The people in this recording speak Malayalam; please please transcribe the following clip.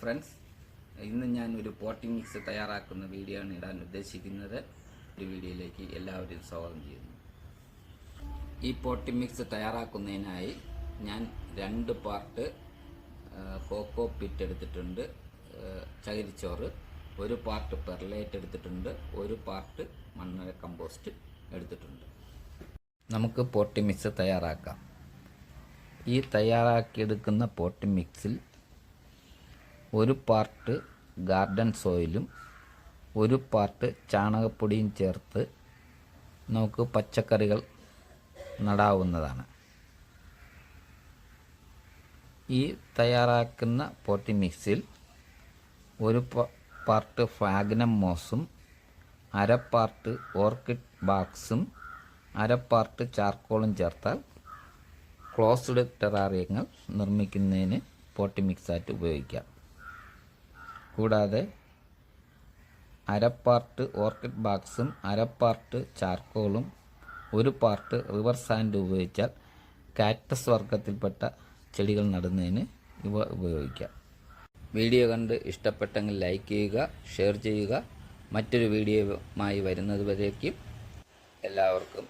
ഫ്രണ്ട്സ്, ഇന്ന് ഞാൻ ഒരു പോട്ടിംഗ് മിക്സ് തയ്യാറാക്കുന്ന വീഡിയോ ആണ് ഇടാൻ ഉദ്ദേശിക്കുന്നത്. ഒരു വീഡിയോയിലേക്ക് എല്ലാവരും സ്വാഗതം ചെയ്യുന്നു. ഈ പോട്ടിംഗ് മിക്സ് തയ്യാറാക്കുന്നതിനായി ഞാൻ 2 പാർട്ട് കോക്കോ പിറ്റ് എടുത്തിട്ടുണ്ട്, ചകിരിച്ചോറ്, 1 പാർട്ട് പെർലൈറ്റ് എടുത്തിട്ടുണ്ട്, 1 പാർട്ട് മണ്ണര കമ്പോസ്റ്റ് എടുത്തിട്ടുണ്ട്. നമുക്ക് പോട്ടിംഗ് മിക്സ് തയ്യാറാക്കാം. ഈ തയ്യാറാക്കിയെടുക്കുന്ന പോട്ടിംഗ് മിക്സിൽ 1 പാർട്ട് ഗാർഡൻ സോയിലും 1 പാർട്ട് ചാണകപ്പൊടിയും ചേർത്ത് നമുക്ക് പച്ചക്കറികൾ നടാവുന്നതാണ്. ഈ തയ്യാറാക്കുന്ന പോട്ടിംഗ് മിക്സിൽ 1 പാർട്ട് ഫാഗ്നം മോസും 1/2 പാർട്ട് ഓർക്കിഡ് ബാക്സും 1/2 പാർട്ട് ചാർക്കോളും ചേർത്താൽ ക്ലോസ്ഡ് ടെറാറിയങ്ങൾ നിർമ്മിക്കുന്നതിന് പോട്ടിംഗ് മിക്സായിട്ട് ഉപയോഗിക്കാം. കൂടാതെ 1/2 പാർട്ട് ഓർക്കിഡ് ബാക്സും 1/2 പാർട്ട് ചാർക്കോളും 1 പാർട്ട് റിവർ സാൻഡ് ഉപയോഗിച്ചാൽ കാക്ടസ് വർഗത്തിൽപ്പെട്ട ചെടികൾ നടുന്നതിന് ഇവ ഉപയോഗിക്കാം. വീഡിയോ കണ്ട് ഇഷ്ടപ്പെട്ടെങ്കിൽ ലൈക്ക് ചെയ്യുക, ഷെയർ ചെയ്യുക. മറ്റൊരു വീഡിയോയുമായി വരുന്നതുവരേക്കും എല്ലാവർക്കും